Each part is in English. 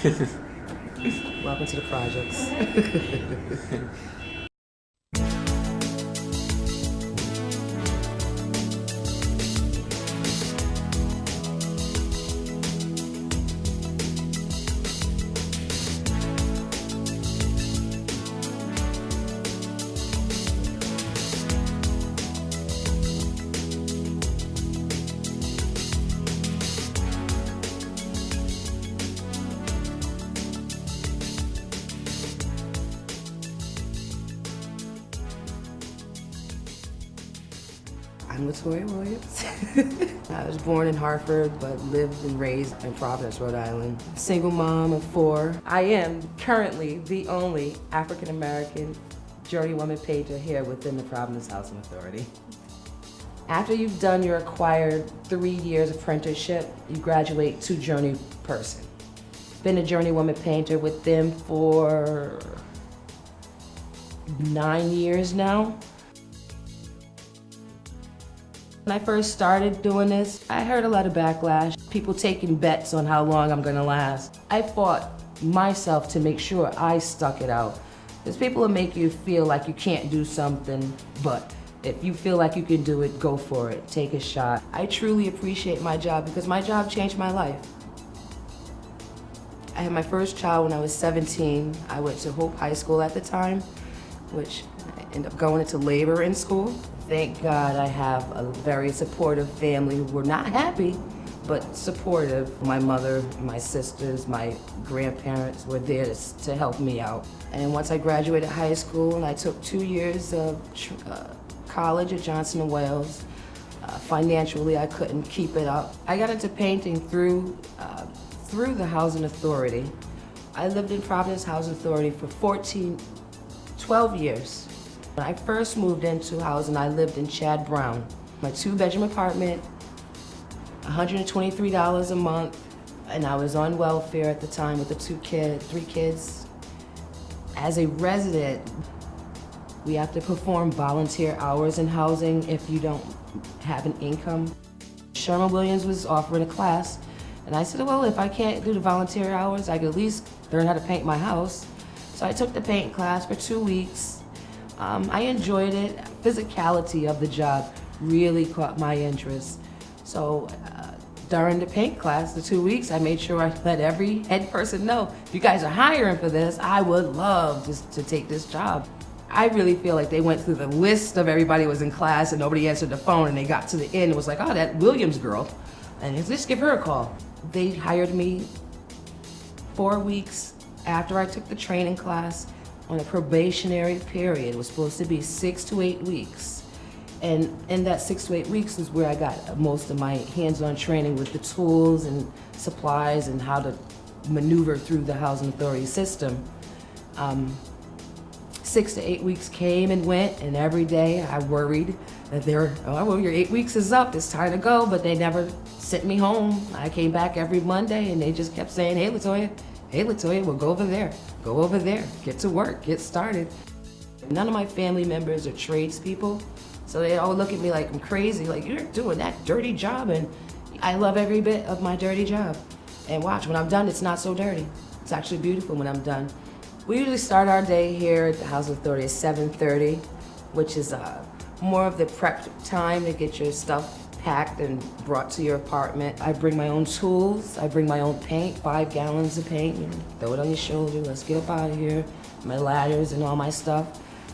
Welcome to the projects. I'm Latoya Williams. I was born in Hartford, but lived and raised in Providence, Rhode Island. Single mom of 4. I am currently the only African-American journeywoman painter here within the Providence Housing Authority. After you've done your acquired 3 years apprenticeship, you graduate to journey person. Been a journeywoman painter with them for 9 years now. When I first started doing this, I heard a lot of backlash, people taking bets on how long I'm gonna last. I fought myself to make sure I stuck it out. Because people will make you feel like you can't do something, but if you feel like you can do it, go for it, take a shot. I truly appreciate my job because my job changed my life. I had my first child when I was 17. I went to Hope High School at the time, which I ended up going into labor in school. Thank God I have a very supportive family who were not happy, but supportive. My mother, my sisters, my grandparents were there to help me out. And once I graduated high school, and I took 2 years of college at Johnson & Wales. Financially, I couldn't keep it up. I got into painting through the Housing Authority. I lived in Providence Housing Authority for 12 years. When I first moved into housing, I lived in Chad Brown. My 2-bedroom apartment, $123 a month, and I was on welfare at the time with the 3 kids. As a resident, we have to perform volunteer hours in housing if you don't have an income. Sherman-Williams was offering a class, and I said, well, if I can't do the volunteer hours, I could at least learn how to paint my house. So I took the paint class for 2 weeks. I enjoyed it. Physicality of the job really caught my interest. So during the paint class, the 2 weeks, I made sure I let every head person know, if you guys are hiring for this, I would love to take this job. I really feel like they went through the list of everybody who was in class and nobody answered the phone, and they got to the end and was like, oh, that Williams girl, and let's give her a call. They hired me 4 weeks after I took the training class on a probationary period. It was supposed to be 6 to 8 weeks. And in that 6 to 8 weeks is where I got most of my hands-on training with the tools and supplies and how to maneuver through the Housing Authority system. 6 to 8 weeks came and went, and every day I worried that well, your 8 weeks is up, it's time to go, but they never sent me home. I came back every Monday and they just kept saying, hey Latoya, well, go over there, get to work, get started. None of my family members are tradespeople, so they all look at me like I'm crazy, like you're doing that dirty job, and I love every bit of my dirty job. And watch, when I'm done, it's not so dirty. It's actually beautiful when I'm done. We usually start our day here at the Housing Authority at 7:30, which is more of the prep time to get your stuff packed and brought to your apartment. I bring my own tools, I bring my own paint, 5 gallons of paint, throw it on your shoulder, let's get up out of here, my ladders and all my stuff.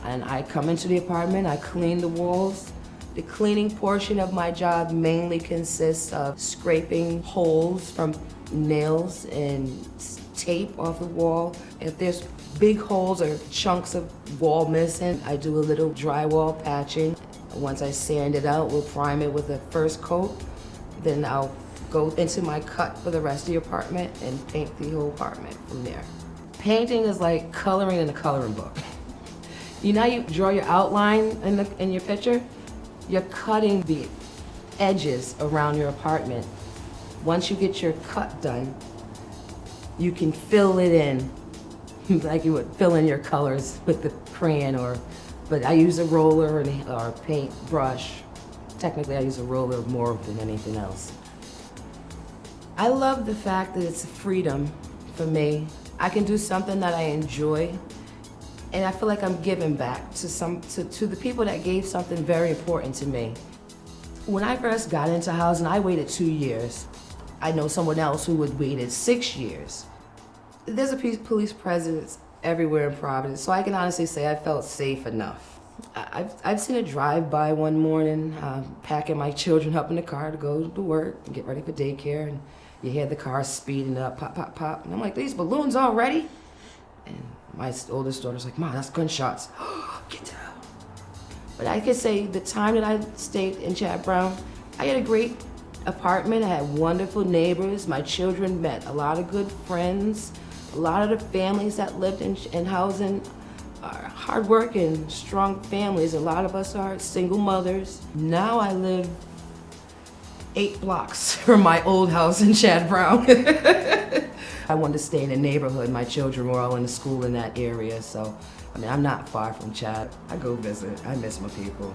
And I come into the apartment, I clean the walls. The cleaning portion of my job mainly consists of scraping holes from nails and tape off the wall. If there's big holes or chunks of wall missing, I do a little drywall patching. Once I sand it out, we'll prime it with a first coat. Then I'll go into my cut for the rest of the apartment and paint the whole apartment from there. Painting is like coloring in a coloring book. You know, you draw your outline in your picture, you're cutting the edges around your apartment. Once you get your cut done, you can fill it in like you would fill in your colors with the crayon, but I use a roller or a paint brush. Technically, I use a roller more than anything else. I love the fact that it's freedom for me. I can do something that I enjoy, and I feel like I'm giving back to the people that gave something very important to me. When I first got into housing, I waited 2 years. I know someone else who had waited 6 years. There's a police presence everywhere in Providence, so I can honestly say I felt safe enough. I've seen a drive-by one morning, packing my children up in the car to go to work and get ready for daycare, and you hear the car speeding up, pop, pop, pop, and I'm like, these balloons already? And my oldest daughter's like, Mom, that's gunshots. Get down. But I could say the time that I stayed in Chad Brown, I had a great apartment. I had wonderful neighbors. My children met a lot of good friends. A lot of the families that lived in housing are hardworking, strong families. A lot of us are single mothers. Now I live 8 blocks from my old house in Chad Brown. I wanted to stay in the neighborhood. My children were all in school in that area, so I mean, I'm not far from Chad. I go visit. I miss my people.